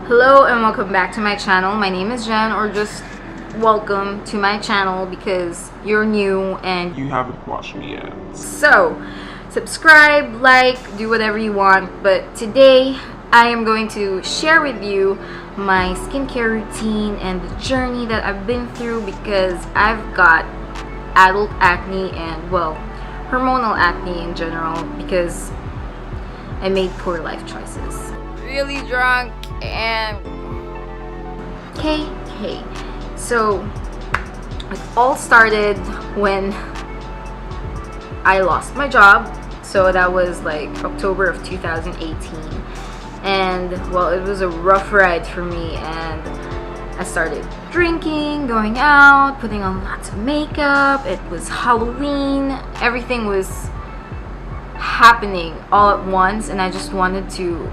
Hello and welcome back to my channel. My name is Jen, or just welcome to my channel because you're new and you haven't watched me yet. So subscribe, like, do whatever you want, but today I am going to share with you my skincare routine and the journey that I've been through because I've got adult acne and, well, hormonal acne in general because I made poor life choices. Really drunk and okay. So it all started when I lost my job. So that was like October of 2018, and well, it was a rough ride for me, and I started drinking, going out, putting on lots of makeup. It was Halloween. Everything was happening all at once, and I just wanted to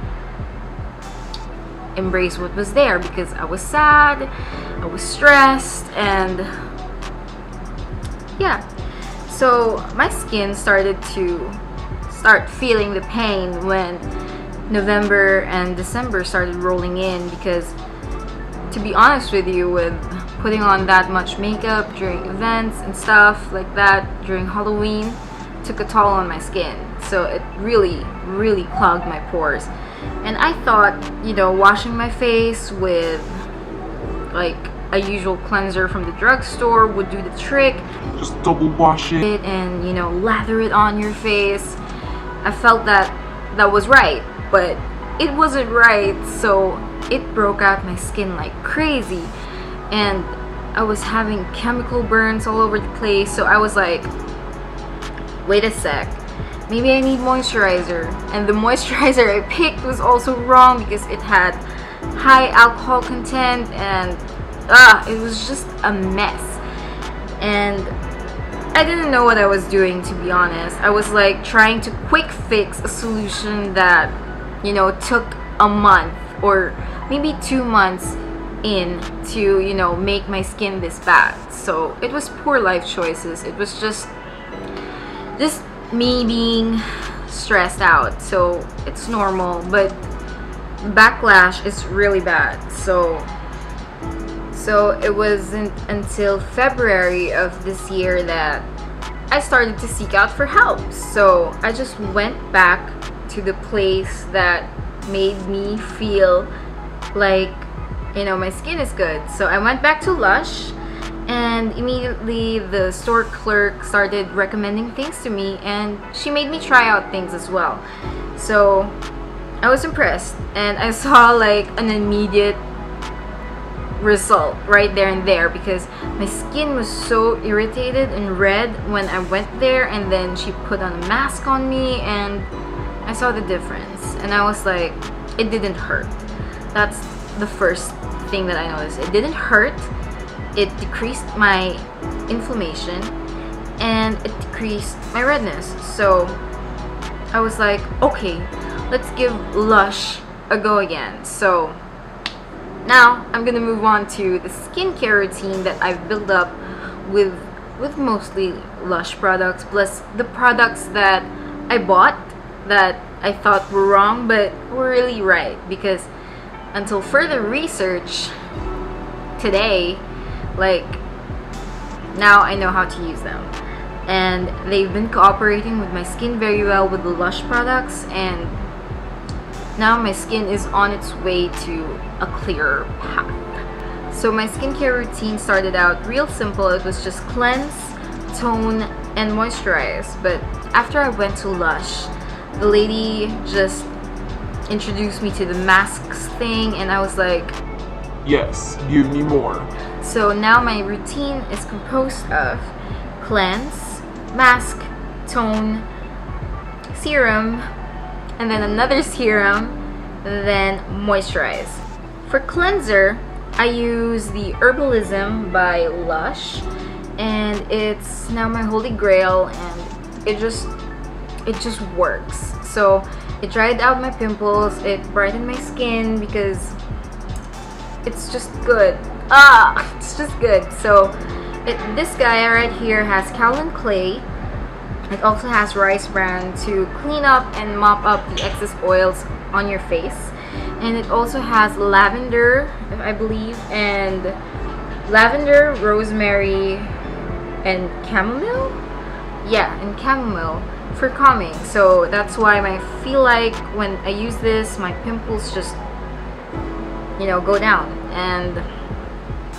embrace what was there because I was sad, I was stressed, and yeah. So my skin started to feeling the pain when November and December started rolling in because, to be honest with you, with putting on that much makeup during events and stuff like that during Halloween took a toll on my skin. So it really clogged my pores. And I thought, washing my face with like a usual cleanser from the drugstore would do the trick. Just double wash it and, lather it on your face. I felt that was right, but it wasn't right. So it broke out my skin like crazy. And I was having chemical burns all over the place. So I was like, wait a sec. Maybe I need moisturizer. And the moisturizer I picked was also wrong because it had high alcohol content and it was just a mess. And I didn't know what I was doing, to be honest. I was like trying to quick fix a solution that, took a month or maybe 2 months in to, make my skin this bad. So it was poor life choices. It was just me being stressed out, so it's normal, but backlash is really bad. So it wasn't until February of this year that I started to seek out for help. So I just went back to the place that made me feel like, my skin is good. So I went back to Lush, and immediately the store clerk started recommending things to me, and she made me try out things as well. So I was impressed, and I saw like an immediate result right there and there because my skin was so irritated and red when I went there, and then she put on a mask on me and I saw the difference, and I was like, it didn't hurt. That's the first thing that I noticed. It didn't hurt. It decreased my inflammation and it decreased my redness. So I was like, okay, let's give Lush a go again. So now I'm gonna move on to the skincare routine that I've built up with mostly Lush products, plus the products that I bought that I thought were wrong but were really right, because until further research today, like, now I know how to use them, and they've been cooperating with my skin very well with the Lush products, and now my skin is on its way to a clearer path. So my skincare routine started out real simple. It was just cleanse, tone, and moisturize. But after I went to Lush, the lady just introduced me to the masks thing, and I was like, yes, give me more. So now my routine is composed of cleanse, mask, tone, serum, and then another serum, then moisturize. For cleanser, I use the Herbalism by Lush, and it's now my holy grail, and it just works. So it dried out my pimples, it brightened my skin because it's just good. It's just good. So this guy right here has kaolin clay. It also has rice bran to clean up and mop up the excess oils on your face. and it also has lavender, I believe, and lavender, rosemary, and chamomile. Yeah, and chamomile for calming. So that's why I feel like when I use this, my pimples just, you know, go down. And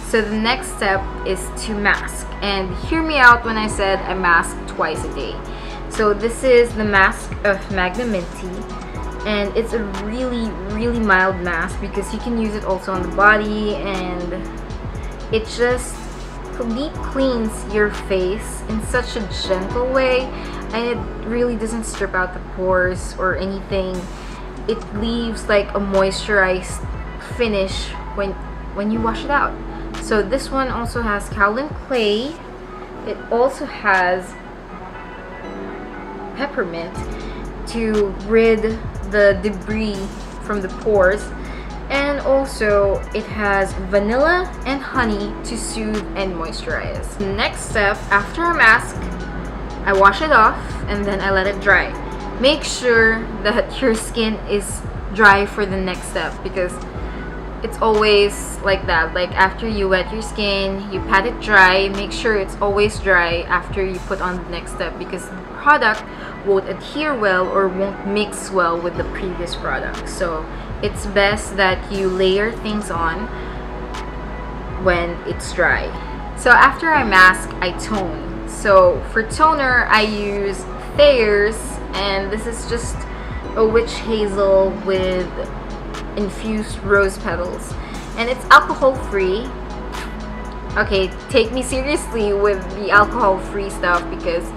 so the next step is to mask. And hear me out when I said I mask twice a day. So this is the mask of Magnaminty, and it's a really mild mask because you can use it also on the body, and it just deep cleans your face in such a gentle way, and it really doesn't strip out the pores or anything. It leaves like a moisturized finish when you wash it out. So this one also has kaolin clay. It also has peppermint to rid the debris from the pores, and also it has vanilla and honey to soothe and moisturize. Next step, after a mask, I wash it off and then I let it dry. Make sure that your skin is dry for the next step, because it's always like that. Like after you wet your skin, you pat it dry. Make sure it's always dry after you put on the next step, because the product won't adhere well or won't mix well with the previous product. So it's best that you layer things on when it's dry. So after I mask, I tone. So for toner, I use Thayers, and this is just a Witchazel with infused rose petals, and it's alcohol free. Okay, take me seriously with the alcohol free stuff, because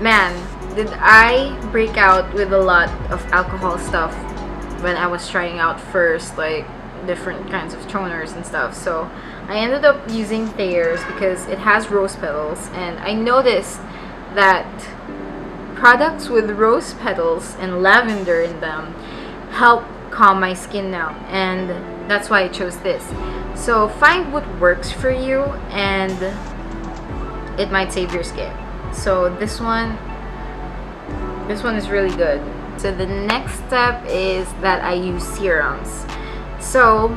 man, did I break out with a lot of alcohol stuff when I was trying out first, like different kinds of toners and stuff. So I ended up using Thayers because it has rose petals, and I noticed that products with rose petals and lavender in them help calm my skin down, and that's why I chose this. So find what works for you, and it might save your skin. So this one is really good. So the next step is that I use serums. So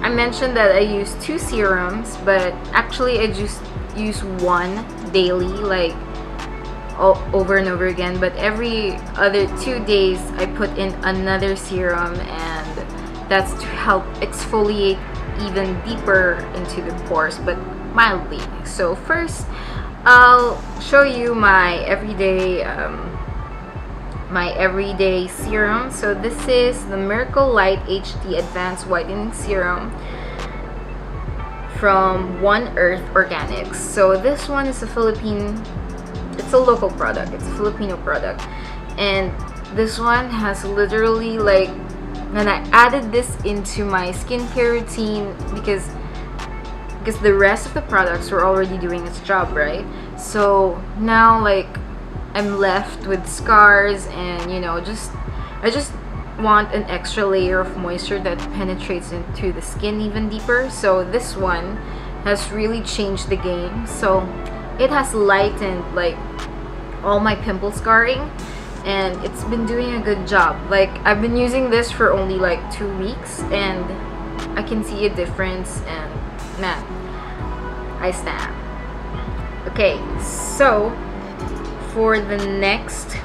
I mentioned that I use 2 serums, but actually I just use one daily, like over and over again, but every other 2 days I put in another serum, and that's to help exfoliate even deeper into the pores, but mildly. So first I'll show you my everyday serum. So this is the Miracle Light HD Advanced Whitening Serum from One Earth Organics. So this one is it's a local product, it's a Filipino product, and this one has literally, like, and I added this into my skincare routine because the rest of the products were already doing its job, right? So now, like, I'm left with scars, and you know, I just want an extra layer of moisture that penetrates into the skin even deeper. So this one has really changed the game. So it has lightened like all my pimple scarring, and it's been doing a good job. Like, I've been using this for only like 2 weeks, and I can see a difference, and man, I stand. Okay, so for the next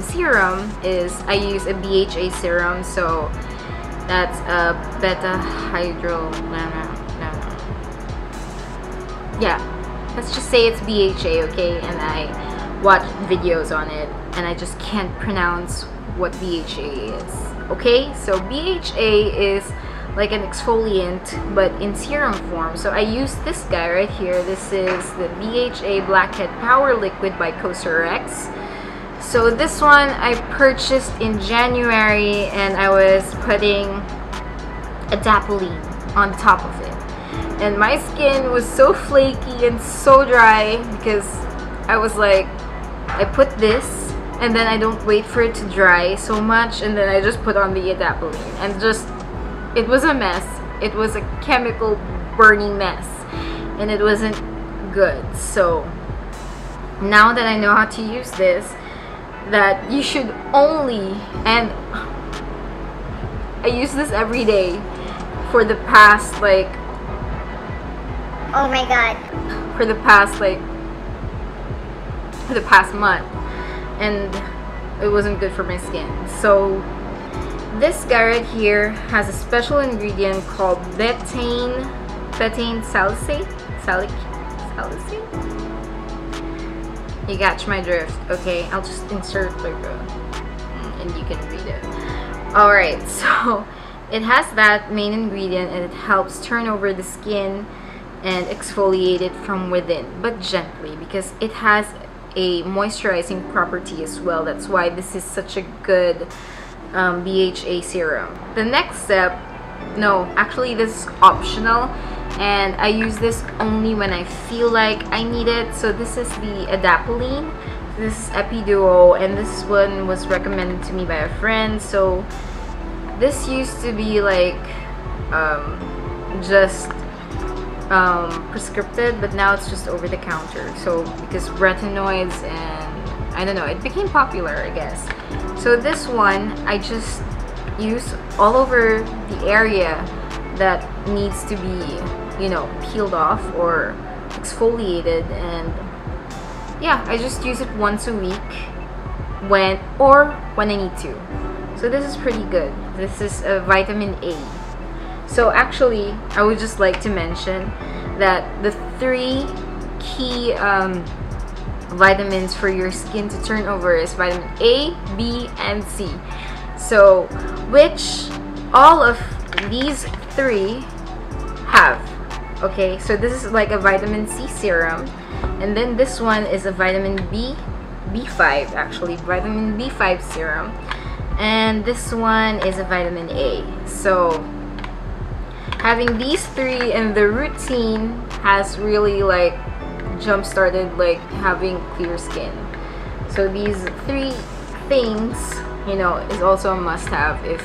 serum is I use a BHA serum. So that's a let's just say it's BHA, okay? And I watched videos on it, and I just can't pronounce what BHA is, okay? So BHA is like an exfoliant, but in serum form. So I use this guy right here. This is the BHA Blackhead Power Liquid by Cosrx. So this one I purchased in January, and I was putting Adapelene on top of it, and my skin was so flaky and so dry because I was like, I put this and then I don't wait for it to dry so much, and then I just put on the Adapelene, and just, it was a mess. It was a chemical burning mess, and it wasn't good. So now that I know how to use this, that you should only, and I use this every day for the past like Oh my god. for the past month, and it wasn't good for my skin. So this guy right here has a special ingredient called betaine salicylate. You catch my drift. Okay, I'll just insert like and you can read it. Alright, so it has that main ingredient, and it helps turn over the skin and exfoliate it from within, but gently, because it has a moisturizing property as well. That's why this is such a good BHA serum. The next step, no, actually this is optional, and I use this only when I feel like I need it. So this is the Adapelene. This is Epiduo, and this one was recommended to me by a friend. So this used to be like just prescripted, but now it's just over the counter. So because retinoids and I don't know, it became popular, I guess. So this one I just use all over the area that needs to be, you know, peeled off or exfoliated, and yeah, I just use it once a week when I need to. So this is pretty good. This is a vitamin A. So actually, I would just like to mention that the 3 key vitamins for your skin to turn over is vitamin A, B, and C. So, which all of these 3 have. Okay, so this is like a vitamin C serum, and then this one is a vitamin B5 actually, vitamin B5 serum, and this one is a vitamin A. So having these 3 in the routine has really like jump started like having clear skin. So these 3 things, you know, is also a must-have if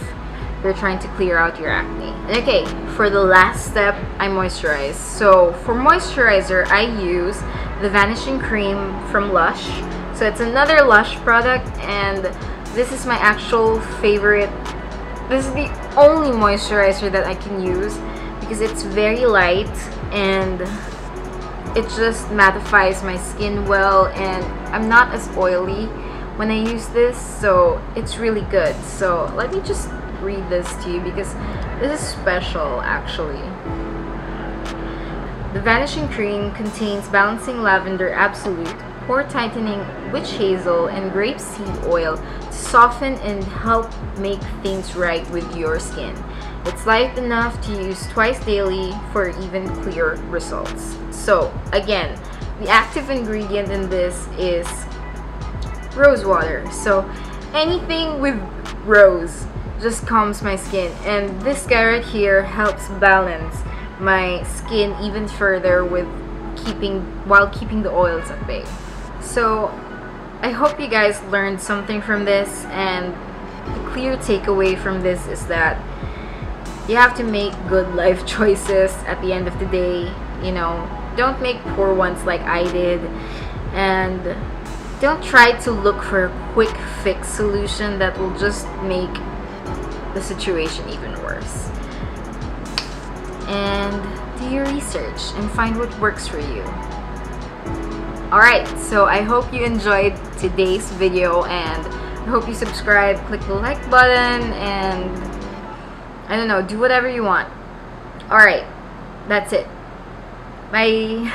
you're trying to clear out your acne. Okay, for the last step, I moisturize. So for moisturizer, I use the Vanishing cream from Lush. So it's another Lush product, and this is my actual favorite. This is the only moisturizer that I can use because it's very light and it just mattifies my skin well, and I'm not as oily when I use this, so it's really good. So let me just read this to you because this is special actually. The Vanishing cream contains balancing lavender absolute, pore tightening Witchazel, and grapeseed oil to soften and help make things right with your skin. It's light enough to use twice daily for even clearer results. So again, the active ingredient in this is rose water. So anything with rose just calms my skin, and this guy right here helps balance my skin even further with while keeping the oils at bay. So I hope you guys learned something from this, and the clear takeaway from this is that you have to make good life choices at the end of the day. You know, don't make poor ones like I did, and don't try to look for a quick fix solution that will just make the situation even worse. And do your research and find what works for you. Alright, so I hope you enjoyed today's video, and I hope you subscribe, click the like button, and I don't know, do whatever you want. Alright, that's it. Bye.